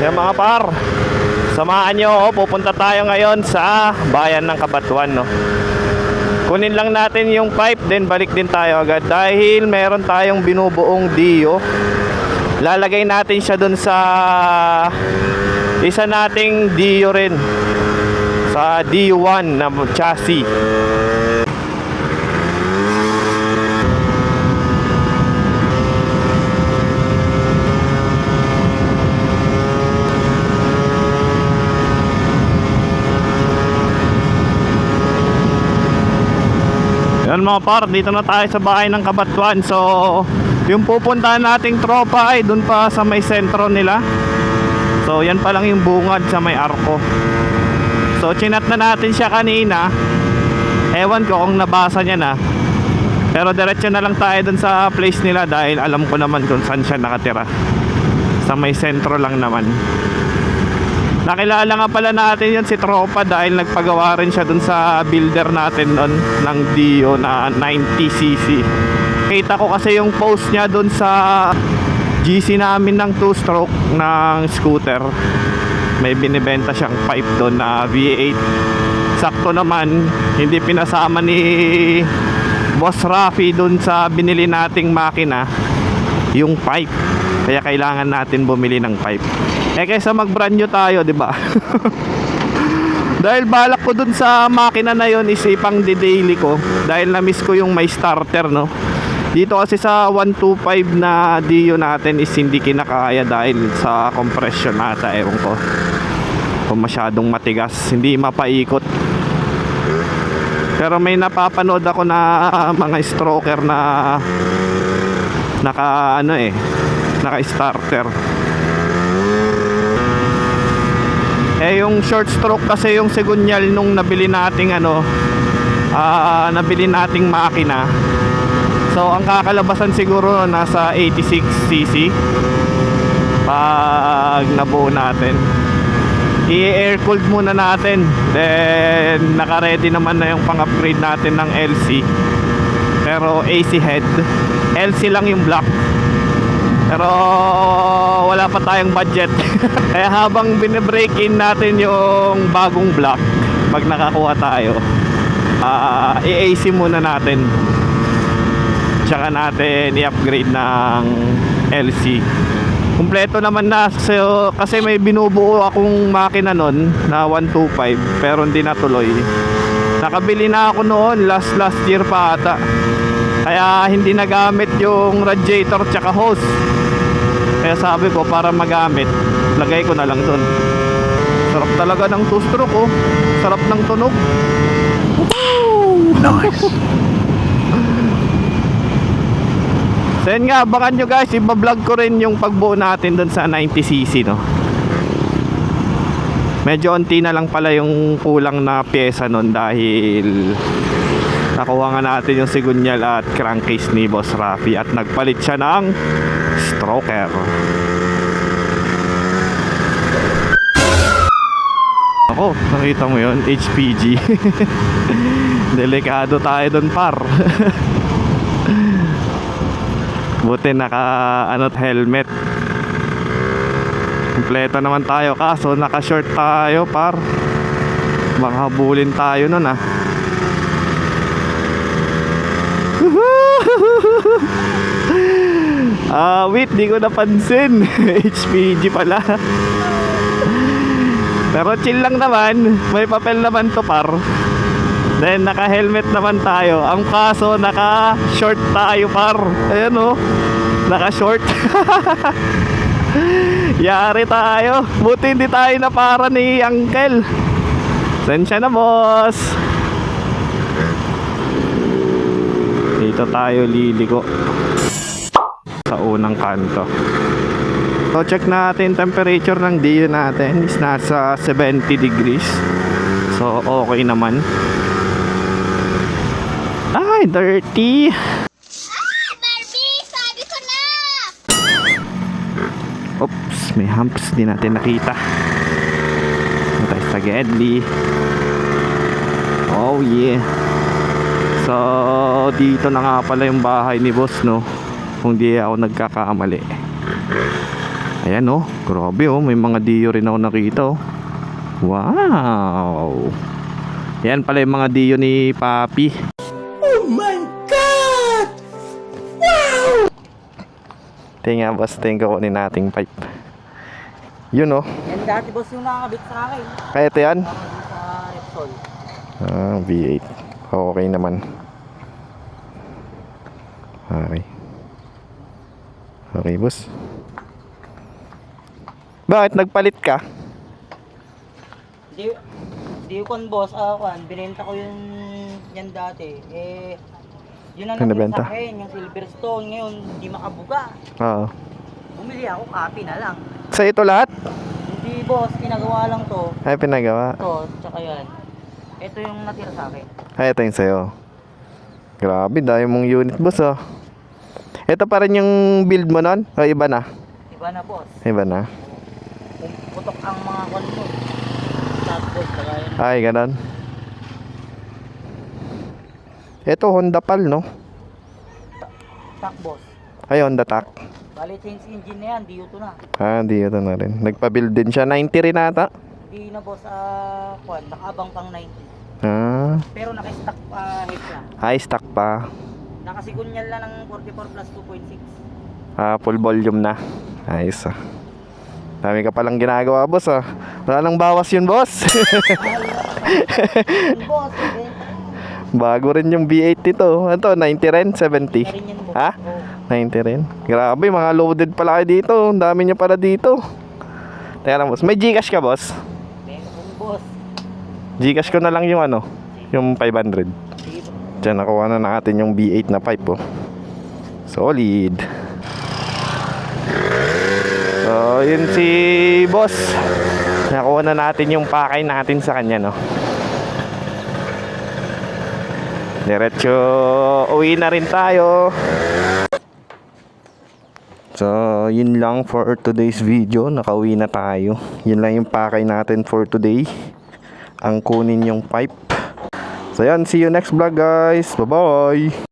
Kaya mga par, samahan nyo ako. Pupunta tayo ngayon sa bayan ng Cabanatuan, no? Kunin lang natin yung pipe, then balik din tayo agad. Dahil meron tayong binubuong Dio. Lalagay natin siya dun sa isa nating Dio rin, sa D1 na chassis. Yan mga par, dito na tayo sa bahay ng Cabanatuan. So yung pupuntahan nating tropa ay dun pa sa may sentro nila. So yan pa lang yung bungad sa may arko. So chinat na natin siya kanina. Ewan ko kung nabasa niya na, pero diretso na lang tayo dun sa place nila dahil alam ko naman kung saan siya nakatira. Sa may sentro lang naman. Nakilala nga pala natin yun si tropa dahil nagpagawa rin siya dun sa builder natin nun ng Dio na 90cc. Kita ko kasi yung post niya dun sa GC namin ng 2-stroke ng scooter. May binibenta siyang pipe doon na V8. Sakto naman, hindi pinasama ni Boss Rafi doon sa binili nating makina yung pipe. Kaya kailangan natin bumili ng pipe. Kaysa mag-brand new tayo, di ba? Dahil balak ko dun sa makina na yon is ipang di-daily ko. Dahil na-miss ko yung may starter, no? Dito kasi sa 125 na Dio natin is hindi kinakaya dahil sa compression ata, ewan ko. Kung masyadong matigas, hindi mapaikot. Pero may napapanood ako na mga stroker na naka starter. Yung short stroke kasi yung segunyal nung nabili nating nabili nating makina. So ang kakalabasan siguro nasa 86cc pag nabuo natin. I-air cooled muna natin, then naka-ready naman na yung pang-upgrade natin ng LC. Pero AC head, LC lang yung block. Pero wala pa tayong budget. Kaya habang bine-break in natin yung bagong block, pag nakakuha tayo, i-AC muna natin. Tsaka natin i-upgrade ng LC. Kumpleto naman na. So, kasi may binubuo akong makina nun na 125 pero hindi natuloy. Nakabili na ako noon last year pa ata. Kaya hindi nagamit yung radiator tsaka hose. Kaya sabi ko para magamit, lagay ko na lang dun. Sarap talaga ng 2-stroke, oh. Sarap ng tunog. Nice. So yun nga, abangan nyo guys, iba-vlog ko rin yung pagbuo natin dun sa 90cc, no. Medyo onti na lang pala yung kulang na pyesa nun dahil nakuha nga natin yung segunyal at crankcase ni Boss Rafi at nagpalit siya ng stroker. Ako, nakita mo yun, HPG. Delikado tayo dun par. Buti naka helmet. Kompleto naman tayo, kaso naka short tayo par. Baka habulin tayo nun ah. Wait, di ko napansin. HPG pala. Pero chill lang naman. May papel naman to par. Then naka helmet naman tayo. Ang kaso naka short tayo par. Ayan oh, naka short. Yari tayo. Buti hindi tayo na para ni Uncle. Sensya na boss. Dito tayo liliko sa unang kanto. So check natin temperature ng Dio natin is nasa 70 degrees. So okay naman. Ay, dirty. Barbie, sabi ko na. Oops, may humps din natin nakita. Tayo sa Gedli. Oh yeah. So dito na nga pala yung bahay ni boss, no, kung di ako nagkakamali. Ayan oh, grabe oh, may mga Dio rin ako nakita oh. Wow. Yan pala yung mga Dio ni Papi. Oh my God! Wow! Tingnan boss, tingnan ko kunin nating pipe. Yun oh. Yan dati boss yung nakakabit sa akin. Kaya ito yan? Sa Repsol. V8. Okay naman. Okay. Okay boss. Bakit nagpalit ka? Di kon boss, binenta ko yung yan dati. Yun ang Ano nabili nabenta? sa akin, yung Silverstone. Ngayon, di makabuga. Oo. Bumili ako, copy na lang. Sa ito lahat? Hindi boss, pinagawa lang to. Ay, pinagawa. Ito, tsaka yan. Ito yung natira sa akin. Ay, ito yung sa'yo. Grabe, dahil mong unit boss oh. Ito pa rin yung build mo nun? O iba na? Iba na boss. Iba na? Putok ang mga konto. Tapos, kaya Ay, ganon. Ito Honda Pal no? tak boss. Ay, Honda TAC. Bali, change engine na yan, di ito na. Ah, di ito na rin. Nagpa-build din siya. 90 rin ata. Di na boss, nakaabang pang 90. Ah, Pero naka-stock head na. high stock pa. Nakasigunyal lang ng 44 plus 2.6. Ah, full volume na. Ayos ah. Dami ka palang ginagawa boss ah. Wala nang bawas yun boss. Boss, Bago rin yung V8 ito. Ito, 90 rin? 70? rin yan boss. Ha? 90 rin? Grabe, mga loaded pala kayo dito. Ang dami nyo pala dito. Teka lang boss. May Gcash ka boss? Meron boss. Gcash ko na lang yung ano, yung 500. Sige boss. Diyan, nakuha na natin yung V8 na pipe oh. Solid. So, yun si boss. Nakuha na natin yung pakay natin sa kanya no. Diretso uwi na rin tayo. So, yun lang for today's video. Nakauwi na tayo. Yun lang yung pakay natin for today. Ang kunin yung pipe. So, yan. See you next vlog guys. Bye-bye.